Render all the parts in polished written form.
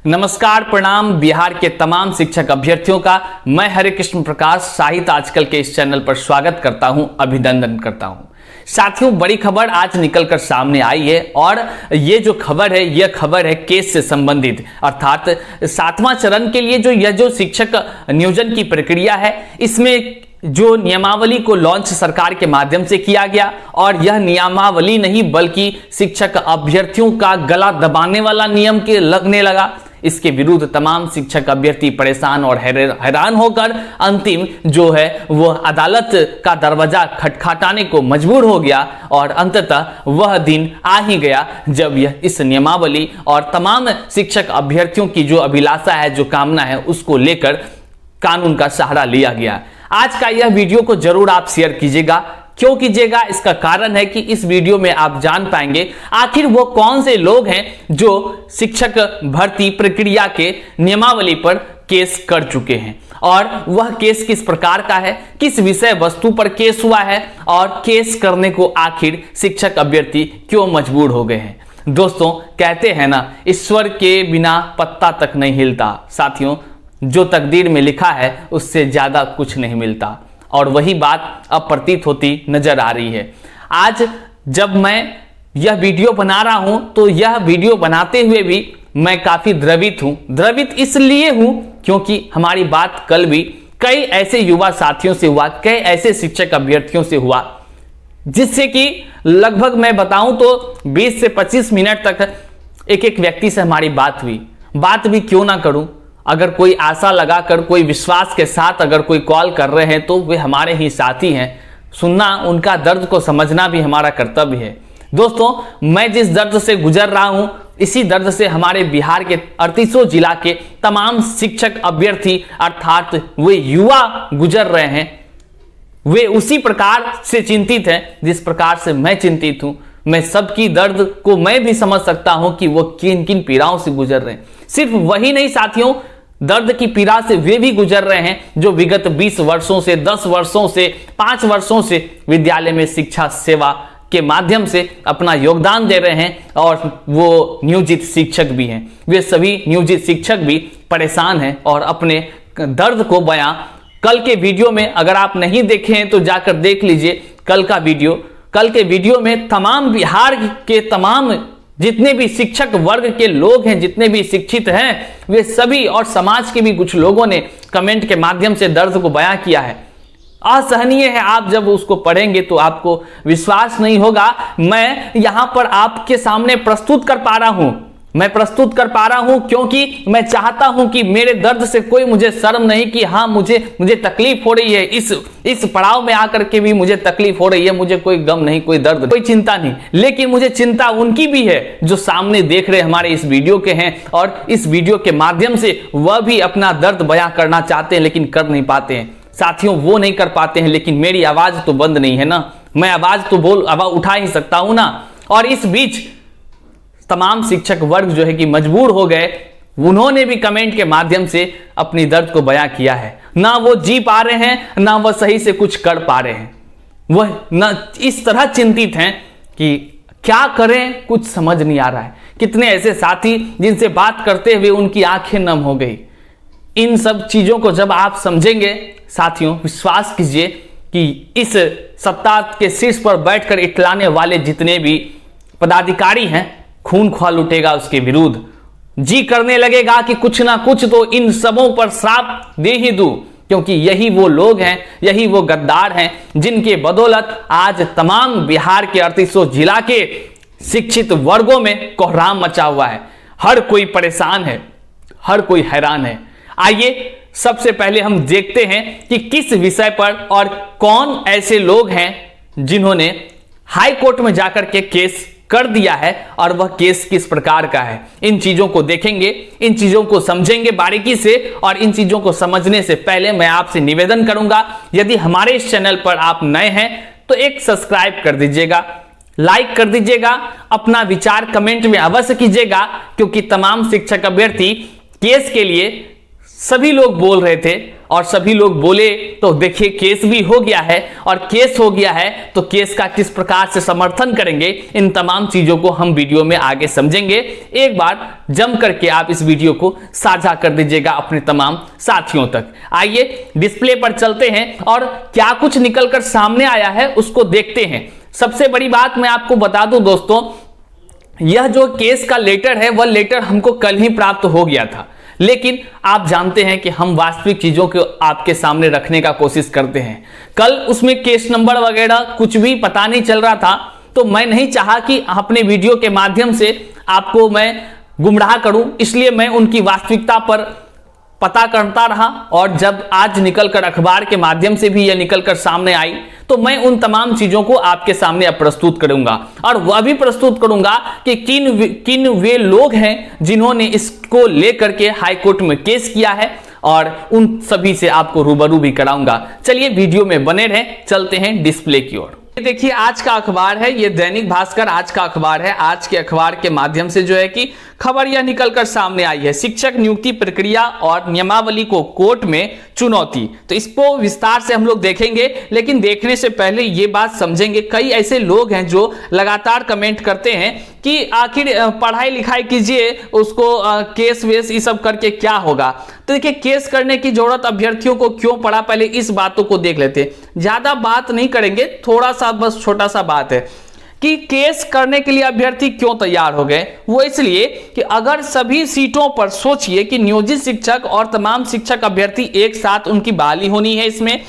नमस्कार, प्रणाम बिहार के तमाम शिक्षक अभ्यर्थियों का मैं हरे कृष्ण प्रकाश साहित्य आजकल के इस चैनल पर स्वागत करता हूं, अभिनंदन करता हूं। साथियों, बड़ी खबर आज निकलकर सामने आई है और ये जो खबर है यह खबर है केस से संबंधित, अर्थात 7वां चरण के लिए यह जो शिक्षक नियोजन की प्रक्रिया है इसमें जो नियमावली को लॉन्च सरकार के माध्यम से किया गया और यह नियमावली नहीं बल्कि शिक्षक अभ्यर्थियों का गला दबाने वाला नियम के लगने लगा। इसके विरुद्ध तमाम शिक्षक अभ्यर्थी परेशान और हैरान होकर अंतिम जो है वो अदालत का दरवाजा खटखटाने को मजबूर हो गया और अंततः वह दिन आ ही गया जब यह इस नियमावली और तमाम शिक्षक अभ्यर्थियों की जो अभिलाषा है, जो कामना है, उसको लेकर कानून का सहारा लिया गया। आज का यह वीडियो को जरूर आप शेयर कीजिएगा। क्यों कीजिएगा? इसका कारण है कि इस वीडियो में आप जान पाएंगे आखिर वो कौन से लोग हैं जो शिक्षक भर्ती प्रक्रिया के नियमावली पर केस कर चुके हैं और वह केस किस प्रकार का है, किस विषय वस्तु पर केस हुआ है और केस करने को आखिर शिक्षक अभ्यर्थी क्यों मजबूर हो गए हैं। दोस्तों, कहते हैं ना, ईश्वर के बिना पत्ता तक नहीं हिलता। साथियों, जो तकदीर में लिखा है उससे ज्यादा कुछ नहीं मिलता और वही बात अब प्रतीत होती नजर आ रही है। आज जब मैं यह वीडियो बना रहा हूं तो यह वीडियो बनाते हुए भी मैं काफी द्रवित हूं। द्रवित इसलिए हूं क्योंकि हमारी बात कल भी कई ऐसे युवा साथियों से हुआ, कई ऐसे शिक्षक अभ्यर्थियों से हुआ जिससे कि लगभग मैं बताऊं तो 20 से 25 मिनट तक एक एक व्यक्ति से हमारी बात हुई। बात भी क्यों ना करूं, अगर कोई आशा लगाकर, कोई विश्वास के साथ अगर कोई कॉल कर रहे हैं तो वे हमारे ही साथी हैं। सुनना, उनका दर्द को समझना भी हमारा कर्तव्य है। दोस्तों, मैं जिस दर्द से गुजर रहा हूं इसी दर्द से हमारे बिहार के 38 जिला के तमाम शिक्षक अभ्यर्थी अर्थात वे युवा गुजर रहे हैं। वे उसी प्रकार से चिंतित हैं जिस प्रकार से मैं चिंतित हूं। मैं सबकी दर्द को मैं भी समझ सकता हूं कि वो किन किन पीड़ाओं से गुजर रहे हैं। सिर्फ वही नहीं साथियों, दर्द की पीड़ा से वे भी गुजर रहे हैं जो विगत 20 वर्षों से, 10 वर्षों से, 5 वर्षों से विद्यालय में शिक्षा सेवा के माध्यम से अपना योगदान दे रहे हैं और वो नियोजित शिक्षक भी हैं। वे सभी नियोजित शिक्षक भी परेशान हैं और अपने दर्द को बयां कल के वीडियो में, अगर आप नहीं देखे हैं तो जाकर देख लीजिए कल का वीडियो। कल के वीडियो में तमाम बिहार के तमाम जितने भी शिक्षक वर्ग के लोग हैं, जितने भी शिक्षित हैं, वे सभी और समाज के भी कुछ लोगों ने कमेंट के माध्यम से दर्द को बयां किया है। असहनीय है। आप जब उसको पढ़ेंगे तो आपको विश्वास नहीं होगा। मैं यहां पर आपके सामने प्रस्तुत कर पा रहा हूं। मैं प्रस्तुत कर पा रहा हूं क्योंकि मैं चाहता हूं कि मेरे दर्द से कोई मुझे शर्म नहीं कि हाँ मुझे तकलीफ हो रही है, इस पड़ाव में आकर के भी मुझे तकलीफ हो रही है। मुझे कोई गम नहीं, कोई दर्द, कोई चिंता नहीं, लेकिन मुझे चिंता उनकी भी है जो सामने देख रहे हमारे इस वीडियो के हैं और इस वीडियो के माध्यम से वह भी अपना दर्द बयां करना चाहते हैं लेकिन कर नहीं पाते हैं। साथियों, वो नहीं कर पाते हैं लेकिन मेरी आवाज तो बंद नहीं है ना। मैं आवाज तो आवाज उठा ही सकता हूं ना। और इस बीच तमाम शिक्षक वर्ग जो है कि मजबूर हो गए, उन्होंने भी कमेंट के माध्यम से अपनी दर्द को बयां किया है। ना वो जी पा रहे हैं, ना वह सही से कुछ कर पा रहे हैं। वह ना इस तरह चिंतित हैं कि क्या करें, कुछ समझ नहीं आ रहा है। कितने ऐसे साथी जिनसे बात करते हुए उनकी आंखें नम हो गई। इन सब चीजों को जब आप समझेंगे साथियों, विश्वास कीजिए कि इस सत्ता के शीर्ष पर बैठकर इटलाने वाले जितने भी पदाधिकारी हैं, खून खौल उठेगा उसके विरुद्ध। जी करने लगेगा कि कुछ ना कुछ तो इन सबों पर श्राप दे ही दूं, क्योंकि यही वो लोग हैं, यही वो गद्दार हैं जिनके बदौलत आज तमाम बिहार के 38 जिला के शिक्षित वर्गों में कोहराम मचा हुआ है। हर कोई परेशान है, हर कोई हैरान है। आइए सबसे पहले हम देखते हैं कि किस विषय पर और कौन ऐसे लोग हैं जिन्होंने हाई कोर्ट में जाकर के केस कर दिया है और वह केस किस प्रकार का है। इन चीजों को देखेंगे, इन चीजों को समझेंगे बारीकी से। और इन चीजों को समझने से पहले मैं आपसे निवेदन करूंगा, यदि हमारे इस चैनल पर आप नए हैं तो एक सब्सक्राइब कर दीजिएगा, लाइक कर दीजिएगा, अपना विचार कमेंट में अवश्य कीजिएगा, क्योंकि तमाम शिक्षक अभ्यर्थी केस के लिए सभी लोग बोल रहे थे और सभी लोग बोले, तो देखिए केस भी हो गया है, और केस हो गया है तो केस का किस प्रकार से समर्थन करेंगे, इन तमाम चीजों को हम वीडियो में आगे समझेंगे। एक बार जम करके आप इस वीडियो को साझा कर दीजिएगा अपने तमाम साथियों तक। आइए डिस्प्ले पर चलते हैं और क्या कुछ निकलकर सामने आया है उसको देखते हैं। सबसे बड़ी बात मैं आपको बता दूं दोस्तों, यह जो केस का लेटर है वह लेटर हमको कल ही प्राप्त हो गया था, लेकिन आप जानते हैं कि हम वास्तविक चीजों को आपके सामने रखने का कोशिश करते हैं। कल उसमें केस नंबर वगैरह कुछ भी पता नहीं चल रहा था, तो मैं नहीं चाहा कि अपने वीडियो के माध्यम से आपको मैं गुमराह करूं, इसलिए मैं उनकी वास्तविकता पर पता करता रहा। और जब आज निकलकर अखबार के माध्यम से भी यह निकलकर सामने आई, तो मैं उन तमाम चीजों को आपके सामने अब प्रस्तुत करूंगा, और वह भी प्रस्तुत करूंगा कि किन वे लोग हैं जिन्होंने इसको लेकर के हाई कोर्ट में केस किया है, और उन सभी से आपको रूबरू भी कराऊंगा। चलिए वीडियो में बने रहें, चलते हैं डिस्प्ले की ओर। देखिए आज का अखबार है, ये दैनिक भास्कर आज का अखबार है। आज के अखबार के माध्यम से जो है कि खबर यह निकलकर सामने आई है, शिक्षक नियुक्ति प्रक्रिया और नियमावली को कोर्ट में चुनौती। तो इसको विस्तार से हम लोग देखेंगे, लेकिन देखने से पहले ये बात समझेंगे, कई ऐसे लोग हैं जो लगातार कमेंट करते हैं कि आखिर पढ़ाई लिखाई कीजिए, उसको केस वेस ये सब करके क्या होगा। तो देखिए केस करने की जरूरत अभ्यर्थियों को क्यों पड़ा, पहले इस बातों को देख लेते हैं। ज्यादा बात नहीं करेंगे, थोड़ा सा बस छोटा सा बात है कि केस करने के लिए अभ्यर्थी क्यों तैयार हो गए। वो इसलिए कि अगर सभी सीटों पर सोचिए कि नियोजित शिक्षक और तमाम शिक्षक अभ्यर्थी एक साथ उनकी बहाली होनी है, इसमें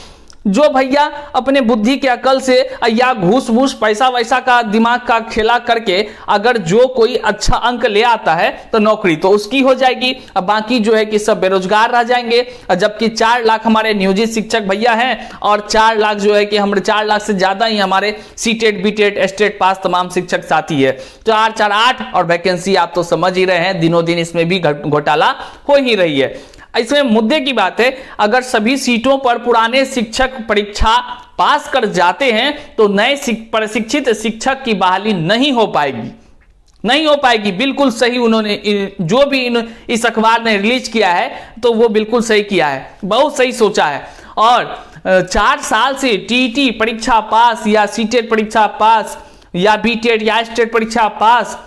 जो भैया अपने बुद्धि के अकल से या घूस वूस पैसा वैसा का दिमाग का खेला करके अगर जो कोई अच्छा अंक ले आता है तो नौकरी तो उसकी हो जाएगी, अब बाकी जो है कि सब बेरोजगार रह जाएंगे। जबकि 4 लाख हमारे नियोजित शिक्षक भैया हैं और 4 लाख जो है कि हमारे 4 लाख से ज्यादा ही हमारे सीटेट बीटेट एस्टेट पास तमाम शिक्षक साथी है। 4 4 8 और वैकेंसी आप तो समझ ही रहे हैं, दिनों दिन इसमें भी घोटाला हो ही रही है। इसमें मुद्दे की बात है, अगर सभी सीटों पर पुराने शिक्षक परीक्षा पास कर जाते हैं तो नए प्रशिक्षित शिक्षक की बहाली नहीं हो पाएगी। बिल्कुल सही, उन्होंने जो भी इस अखबार ने रिलीज किया है तो वो बिल्कुल सही किया है, बहुत सही सोचा है। और 4 साल से टीटी परीक्षा पास या सीटेट परीक्षा पास या बीटेट या स्टेट परीक्षा पास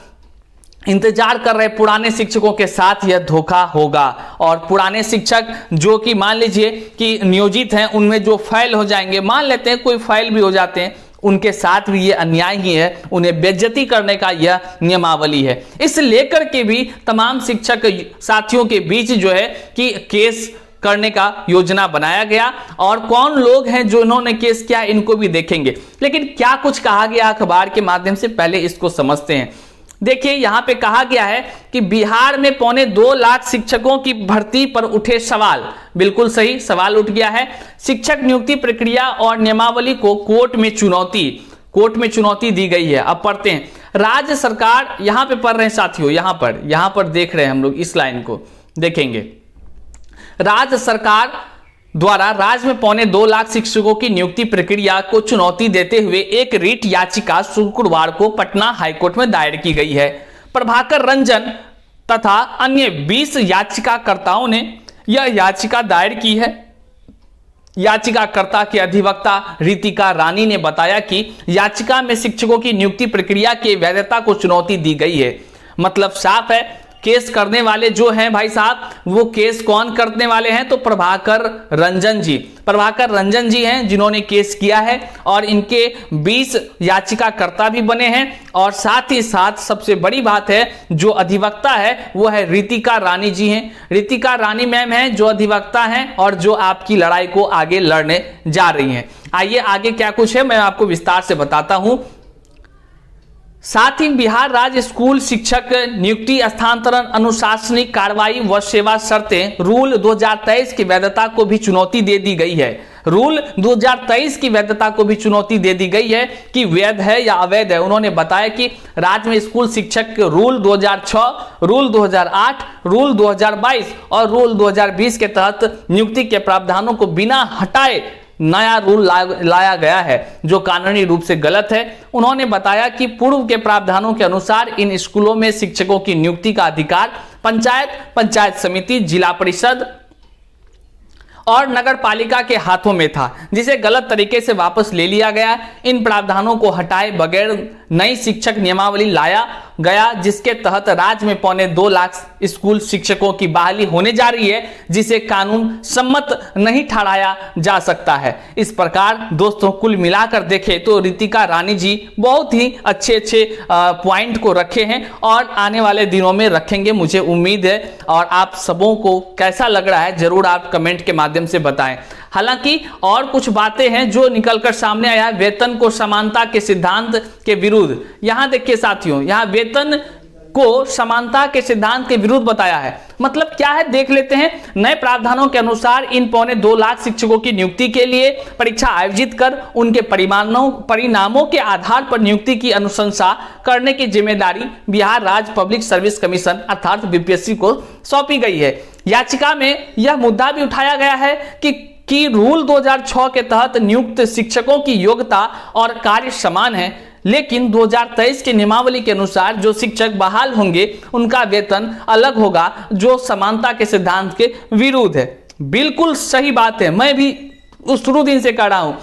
इंतजार कर रहे पुराने शिक्षकों के साथ यह धोखा होगा। और पुराने शिक्षक जो कि मान लीजिए कि नियोजित हैं, उनमें जो फेल हो जाएंगे, मान लेते हैं कोई फेल भी हो जाते हैं, उनके साथ भी ये अन्याय ही है, उन्हें बेइज्जती करने का यह नियमावली है। इस लेकर के भी तमाम शिक्षक साथियों के बीच जो है कि केस करने का योजना बनाया गया, और कौन लोग हैं जो इन्होंने केस किया इनको भी देखेंगे। लेकिन क्या कुछ कहा गया अखबार के माध्यम से, पहले इसको समझते हैं। देखिए यहां पे कहा गया है कि बिहार में 2.25 लाख शिक्षकों की भर्ती पर उठे सवाल। बिल्कुल सही सवाल उठ गया है। शिक्षक नियुक्ति प्रक्रिया और नियमावली को कोर्ट में चुनौती दी गई है। अब पढ़ते हैं, राज्य सरकार, यहां पे पढ़ रहे हैं साथियों, यहां पर देख रहे हैं हम लोग, इस लाइन को देखेंगे। राज्य सरकार द्वारा राज्य में 2.25 लाख शिक्षकों की नियुक्ति प्रक्रिया को चुनौती देते हुए एक रिट याचिका शुक्रवार को पटना हाईकोर्ट में दायर की गई है। प्रभाकर रंजन तथा अन्य 20 याचिकाकर्ताओं ने यह याचिका दायर की है। याचिकाकर्ता के अधिवक्ता रितिका रानी ने बताया कि याचिका में शिक्षकों की नियुक्ति प्रक्रिया की वैधता को चुनौती दी गई है। मतलब साफ है, केस करने वाले जो हैं भाई साहब, वो केस कौन करने वाले हैं, तो प्रभाकर रंजन जी हैं जिन्होंने केस किया है, और इनके 20 याचिकाकर्ता भी बने हैं। और साथ ही साथ सबसे बड़ी बात है, जो अधिवक्ता है वो है रितिका रानी जी हैं। रितिका रानी मैम हैं जो अधिवक्ता हैं और जो आपकी लड़ाई को आगे लड़ने जा रही हैं। आइए आगे क्या कुछ है मैं आपको विस्तार से बताता हूं। साथ ही बिहार राज्य स्कूल शिक्षक नियुक्ति स्थानांतरण अनुशासनिक कार्रवाई व सेवा शर्तें रूल 2023 की वैधता को भी चुनौती दे दी गई है। रूल 2023 की वैधता को भी चुनौती दे दी गई है कि वैध है या अवैध है। उन्होंने बताया कि राज्य में स्कूल शिक्षक रूल 2006, रूल 2008, रूल 2022 और रूल 2020 के तहत नियुक्ति के प्रावधानों को बिना हटाए नया रूल लाया गया है, जो कानूनी रूप से गलत है। उन्होंने बताया कि पूर्व के प्रावधानों के अनुसार इन स्कूलों में शिक्षकों की नियुक्ति का अधिकार पंचायत समिति, जिला परिषद और नगर पालिका के हाथों में था, जिसे गलत तरीके से वापस ले लिया गया। इन प्रावधानों को हटाए बगैर नई शिक्षक नियमावली लाया गया, जिसके तहत राज्य में 2.25 लाख स्कूल शिक्षकों की बहाली होने जा रही है, जिसे कानून सम्मत नहीं ठहराया जा सकता है। इस प्रकार दोस्तों कुल मिलाकर देखें तो रितिका रानी जी बहुत ही अच्छे पॉइंट को रखे हैं और आने वाले दिनों में रखेंगे, मुझे उम्मीद है। और आप सबों को कैसा लग रहा है जरूर आप कमेंट के माध्यम से बताएं। हालांकि और कुछ बातें हैं जो निकलकर सामने आया है वेतन को समानता के सिद्धांत के विरुद्ध। यहां देखिए साथियों, यहां वेतन को समानता के सिद्धांत के विरुद्ध बताया है। मतलब क्या है देख लेते हैं। नए प्रावधानों के अनुसार इन 2.25 लाख शिक्षकों की नियुक्ति के लिए परीक्षा आयोजित कर उनके परिणामों के आधार पर नियुक्ति की अनुशंसा करने की जिम्मेदारी बिहार राज्य पब्लिक सर्विस कमीशन अर्थात बीपीएससी को सौंपी गई है। याचिका में यह मुद्दा भी उठाया गया है कि रूल 2006 के तहत नियुक्त शिक्षकों की योग्यता और कार्य समान है, लेकिन 2023 की नियमावली के अनुसार जो शिक्षक बहाल होंगे उनका वेतन अलग होगा, जो समानता के सिद्धांत के विरुद्ध है। बिल्कुल सही बात है, मैं भी शुरू दिन से कह रहा हूं,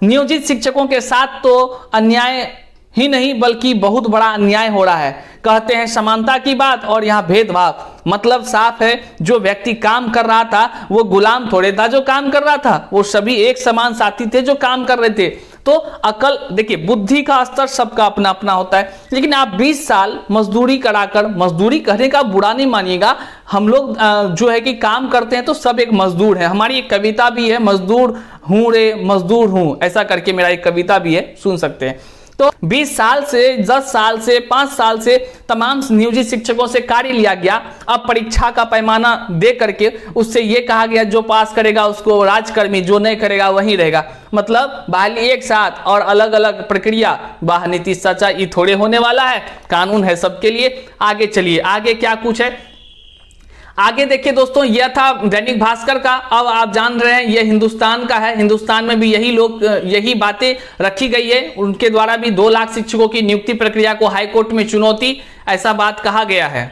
नियोजित शिक्षकों के साथ तो अन्याय ही नहीं बल्कि बहुत बड़ा अन्याय हो रहा है। कहते हैं समानता की बात और यहाँ भेदभाव। मतलब साफ है, जो व्यक्ति काम कर रहा था वो गुलाम थोड़े था जो काम कर रहा था, वो सभी एक समान साथी थे जो काम कर रहे थे। तो अकल देखिए, बुद्धि का स्तर सबका अपना अपना होता है, लेकिन आप 20 साल मजदूरी कराकर, मजदूरी करने का बुरा नहीं मानिएगा, हम लोग जो है कि काम करते हैं तो सब एक मजदूर है। हमारी एक कविता भी है, मजदूर हूं रे मजदूर हूं, ऐसा करके मेरा एक कविता भी है, सुन सकते हैं। तो 20 साल से 10 साल से 5 साल से तमाम नियोजित शिक्षकों से कार्य लिया गया। अब परीक्षा का पैमाना दे करके उससे यह कहा गया जो पास करेगा उसको राजकर्मी, जो नहीं करेगा वहीं रहेगा। मतलब बहाली एक साथ और अलग अलग प्रक्रिया। वाह नीतीश चाचा, ये थोड़े होने वाला है, कानून है सबके लिए। आगे चलिए, आगे क्या कुछ है आगे देखिए दोस्तों। यह था दैनिक भास्कर का। अब आप जान रहे हैं यह हिंदुस्तान का है। हिंदुस्तान में भी यही बातें रखी गई है। उनके द्वारा भी 2 लाख शिक्षकों की नियुक्ति प्रक्रिया को हाईकोर्ट में चुनौती, ऐसा बात कहा गया है।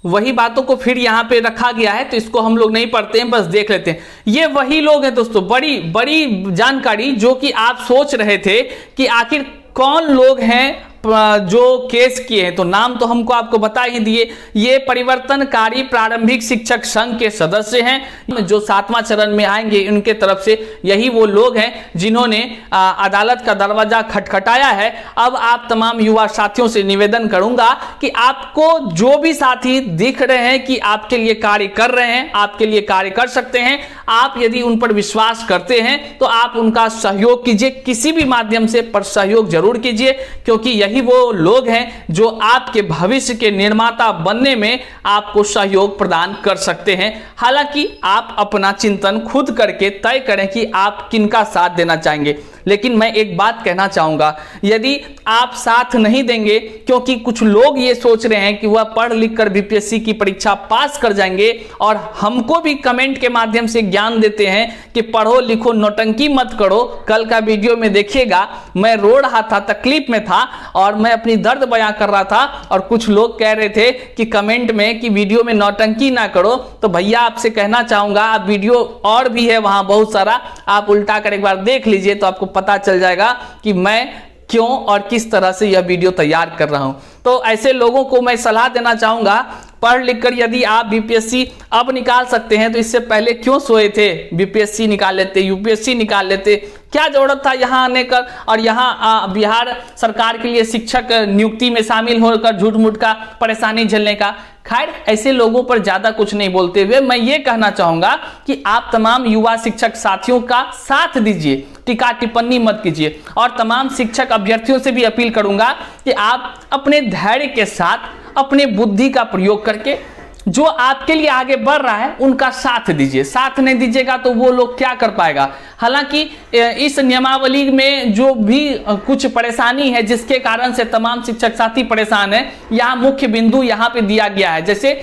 वही बातों को फिर यहां पे रखा गया है, तो इसको हम लोग नहीं पढ़ते हैं, बस देख लेते हैं। ये वही लोग हैं दोस्तों, बड़ी बड़ी जानकारी जो कि आप सोच रहे थे कि आखिर कौन लोग हैं जो केस किए हैं। तो नाम तो हमको आपको बता ही दिए। ये परिवर्तनकारी प्रारंभिक शिक्षक संघ के सदस्य हैं जो 7वां चरण में आएंगे। उनके तरफ से यही वो लोग हैं जिन्होंने अदालत का दरवाजा खटखटाया है। अब आप तमाम युवा साथियों से निवेदन करूंगा कि आपको जो भी साथी दिख रहे हैं कि आपके लिए कार्य कर रहे हैं, आपके लिए कार्य कर सकते हैं, आप यदि उन पर विश्वास करते हैं तो आप उनका सहयोग कीजिए, किसी भी माध्यम से, पर सहयोग जरूर कीजिए, क्योंकि यही वो लोग हैं जो आपके भविष्य के निर्माता बनने में आपको सहयोग प्रदान कर सकते हैं। हालांकि आप अपना चिंतन खुद करके तय करें कि आप किनका साथ देना चाहेंगे। लेकिन मैं एक बात कहना चाहूंगा, यदि आप साथ नहीं देंगे, क्योंकि कुछ लोग ये सोच रहे हैं कि वह पढ़ लिख कर बीपीएससी की परीक्षा पास कर जाएंगे और हमको भी कमेंट के माध्यम से ज्ञान देते हैं कि पढ़ो लिखो नौटंकी मत करो। कल का वीडियो में देखिएगा, मैं रो रहा था, तकलीफ में था और मैं अपनी दर्द बयां कर रहा था और कुछ लोग कह रहे थे कि कमेंट में कि वीडियो में नौटंकी ना करो। तो भैया आपसे कहना चाहूंगा, आप वीडियो और भी है वहां बहुत सारा, आप उल्टा कर एक बार देख लीजिए तो आपको पता चल जाएगा कि मैं क्यों और किस तरह से यह वीडियो तैयार कर रहा हूं। तो ऐसे लोगों को मैं सलाह देना चाहूंगा, पढ़ लिख कर यदि आप बीपीएससी अब निकाल सकते हैं तो इससे पहले क्यों सोए थे? बीपीएससी निकाल लेते, यूपीएससी निकाल लेते, क्या जरूरत था यहाँ आने का और यहाँ बिहार सरकार के लिए शिक्षक नियुक्ति में शामिल होकर झूठ मूठ का परेशानी झेलने का। खैर, ऐसे लोगों पर ज्यादा कुछ नहीं बोलते हुए मैं ये कहना चाहूंगा कि आप तमाम युवा शिक्षक साथियों का साथ दीजिए, टीका टिप्पणी मत कीजिए। और तमाम शिक्षक अभ्यर्थियों से भी अपील करूंगा कि आप अपने धैर्य के साथ, अपने बुद्धि का प्रयोग करके जो आपके लिए आगे बढ़ रहा है उनका साथ दीजिए। साथ नहीं दीजिएगा तो वो लोग क्या कर पाएगा। हालांकि इस नियमावली में जो भी कुछ परेशानी है जिसके कारण से तमाम शिक्षक साथी परेशान है, यहाँ मुख्य बिंदु यहाँ पे दिया गया है। जैसे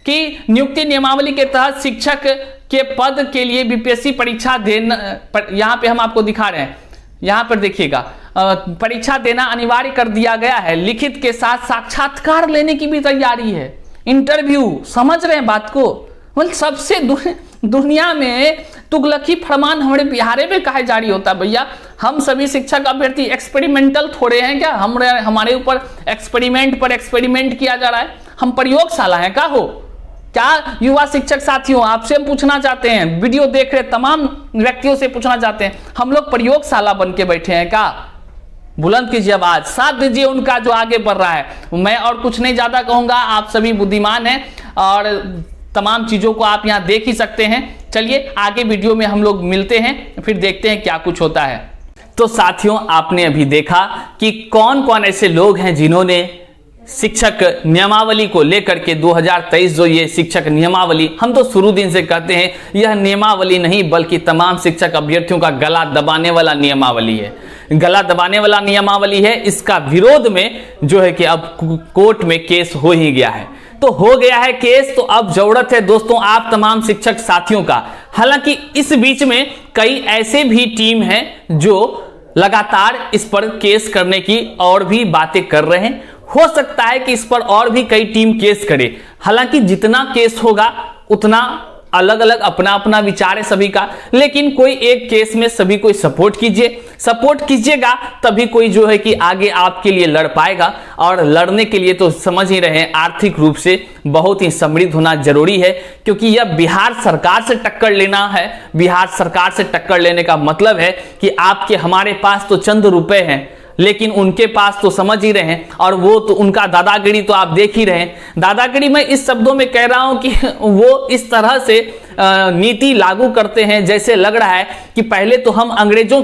कि नियुक्ति नियमावली के तहत शिक्षक के पद के लिए बीपीएससी परीक्षा देना, यहाँ पे हम आपको दिखा रहे हैं, यहाँ पर देखिएगा, परीक्षा देना अनिवार्य कर दिया गया है, लिखित के साथ साक्षात्कार लेने की भी तैयारी है, इंटरव्यू। समझ रहे हैं बात को? मतलब सबसे दुनिया में तुगलकी फरमान हमारे बिहार में काहे जारी होता है भैया? हम सभी शिक्षक अभ्यर्थी एक्सपेरिमेंटल थोड़े हैं क्या? हमारे ऊपर एक्सपेरिमेंट पर एक्सपेरिमेंट किया जा रहा है? हम प्रयोगशाला हैं का हो क्या? युवा शिक्षक साथियों, आपसे पूछना चाहते हैं, वीडियो देख रहे तमाम व्यक्तियों से पूछना चाहते हैं, हम लोग प्रयोगशाला बन के बैठे हैं क्या? बुलंद कीजिए आवाज, साथ दीजिए उनका जो आगे बढ़ रहा है। मैं और कुछ नहीं ज्यादा कहूंगा, आप सभी बुद्धिमान हैं और तमाम चीजों को आप यहां देख ही सकते हैं। चलिए आगे वीडियो में हम लोग मिलते हैं, फिर देखते हैं क्या कुछ होता है। तो साथियों, आपने अभी देखा कि कौन कौन ऐसे लोग हैं जिन्होंने शिक्षक नियमावली को लेकर के 2023 जो ये शिक्षक नियमावली, हम तो शुरू दिन से कहते हैं यह नियमावली नहीं बल्कि तमाम शिक्षक अभ्यर्थियों का गला दबाने वाला नियमावली है, गला दबाने वाला नियमावली है। इसका विरोध में जो है कि अब कोर्ट में केस हो ही गया है। तो हो गया है केस, तो अब जरूरत है दोस्तों आप तमाम शिक्षक साथियों का। हालांकि इस बीच में कई ऐसे भी टीम हैं जो लगातार इस पर केस करने की और भी बातें कर रहे हैं। हो सकता है कि इस पर और भी कई टीम केस करे। हालांकि जितना केस होगा उतना अलग अलग अपना अपना विचार है सभी का, लेकिन कोई एक केस में सभी को सपोर्ट कीजिएगा तभी कोई जो है कि आगे आपके लिए लड़ पाएगा। और लड़ने के लिए तो समझ ही रहे हैं आर्थिक रूप से बहुत ही समृद्ध होना जरूरी है, क्योंकि यह बिहार सरकार से टक्कर लेना है। बिहार सरकार से टक्कर लेने का मतलब है कि आपके हमारे पास तो चंद रुपए हैं, लेकिन उनके पास तो समझ ही रहे हैं, और वो तो उनका दादागिरी तो आप देख ही रहे हैं। दादागिरी मैं इस शब्दों में कह रहा हूं कि वो इस तरह से नीति लागू करते हैं जैसे लग रहा है कि पहले तो हम अंग्रेजों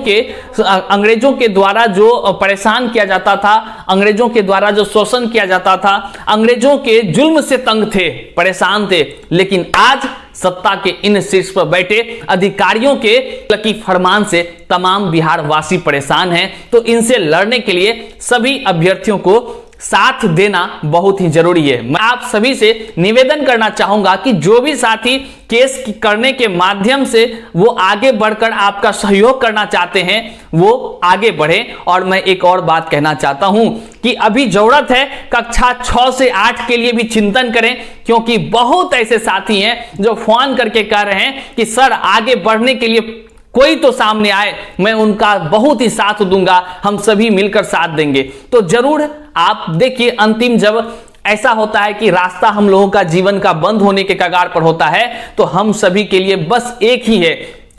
के द्वारा जो परेशान किया जाता था, अंग्रेजों के द्वारा जो शोषण किया जाता था, अंग्रेजों के जुल्म से तंग थे, परेशान थे, लेकिन आज सत्ता के इन शीर्ष पर बैठे अधिकारियों के लकी फरमान से तमाम बिहार वासी परेशान हैं। तो इनसे लड़ने के लिए सभी अभ्यर्थियों को साथ देना बहुत ही जरूरी है। मैं आप सभी से निवेदन करना चाहूंगा कि जो भी साथी केस करने के माध्यम से वो आगे बढ़कर आपका सहयोग करना चाहते हैं वो आगे बढ़े। और मैं एक और बात कहना चाहता हूं कि अभी जरूरत है कक्षा 6 से 8 के लिए भी चिंतन करें, क्योंकि बहुत ऐसे साथी हैं जो फोन करके कह रहे हैं कि सर आगे बढ़ने के लिए कोई तो सामने आए, मैं उनका बहुत ही साथ दूंगा, हम सभी मिलकर साथ देंगे। तो जरूर आप देखिए, अंतिम जब ऐसा होता है कि रास्ता हम लोगों का जीवन का बंद होने के कगार पर होता है, तो हम सभी के लिए बस एक ही है,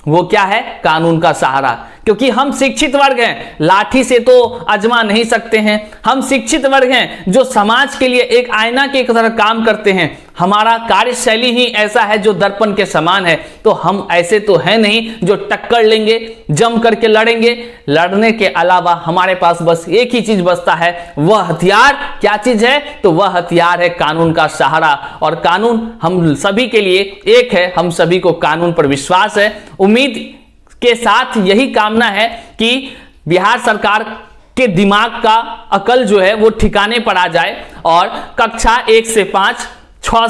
वो क्या है? कानून का सहारा। क्योंकि हम शिक्षित वर्ग हैं, लाठी से तो आजमा नहीं सकते हैं। हम शिक्षित वर्ग हैं जो समाज के लिए एक आईना की तरह काम करते हैं। हमारा कार्यशैली ही ऐसा है जो दर्पण के समान है। तो हम ऐसे तो है नहीं जो टक्कर लेंगे, जम करके लड़ेंगे। लड़ने के अलावा हमारे पास बस एक ही चीज बचता है, वह हथियार क्या चीज है? तो वह हथियार है कानून का सहारा। और कानून हम सभी के लिए एक है, हम सभी को कानून पर विश्वास है। उम्मीद के साथ यही कामना है कि बिहार सरकार के दिमाग का अकल जो है वो ठिकाने पर आ जाए और कक्षा 1 से 5, 6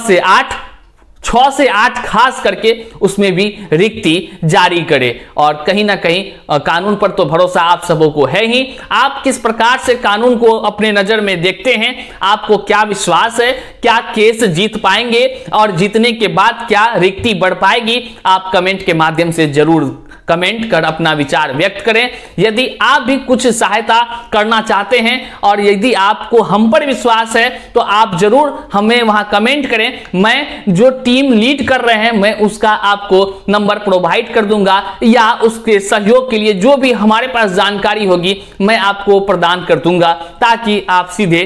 से 8 खास करके उसमें भी रिक्ति जारी करे। और कहीं ना कहीं कानून पर तो भरोसा आप सबों को है ही। आप किस प्रकार से कानून को अपने नजर में देखते हैं? आपको क्या विश्वास है? क्या केस जीत पाएंगे और जीतने के बाद क्या रिक्ति बढ़ पाएगी? आप कमेंट के माध्यम से जरूर कमेंट कर अपना विचार व्यक्त करें। यदि आप भी कुछ सहायता करना चाहते हैं और यदि आपको हम पर विश्वास है तो आप जरूर हमें वहां कमेंट करें। मैं जो टीम लीड कर रहे हैं मैं उसका आपको नंबर प्रोवाइड कर दूंगा, या उसके सहयोग के लिए जो भी हमारे पास जानकारी होगी मैं आपको प्रदान कर दूंगा, ताकि आप सीधे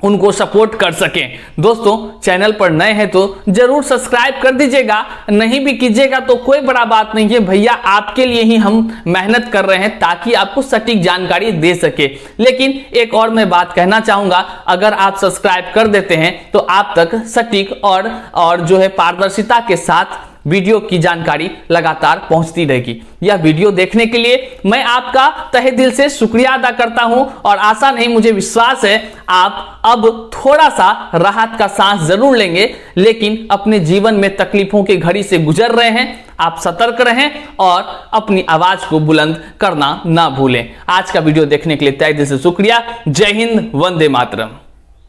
उनको सपोर्ट कर सकें। दोस्तों, चैनल पर नए हैं तो जरूर सब्सक्राइब कर दीजिएगा, नहीं भी कीजिएगा तो कोई बड़ा बात नहीं है भैया, आपके लिए ही हम मेहनत कर रहे हैं ताकि आपको सटीक जानकारी दे सके। लेकिन एक और मैं बात कहना चाहूंगा, अगर आप सब्सक्राइब कर देते हैं तो आप तक सटीक और जो है पारदर्शिता के साथ वीडियो की जानकारी लगातार पहुंचती रहेगी। यह वीडियो देखने के लिए मैं आपका तहे दिल से शुक्रिया अदा करता हूं और आशा नहीं मुझे विश्वास है आप अब थोड़ा सा राहत का सांस जरूर लेंगे, लेकिन अपने जीवन में तकलीफों की घड़ी से गुजर रहे हैं। आप सतर्क रहें और अपनी आवाज को बुलंद करना ना भूलें। आज का वीडियो देखने के लिए तहे दिल से शुक्रिया। जय हिंद, वंदे मातरम।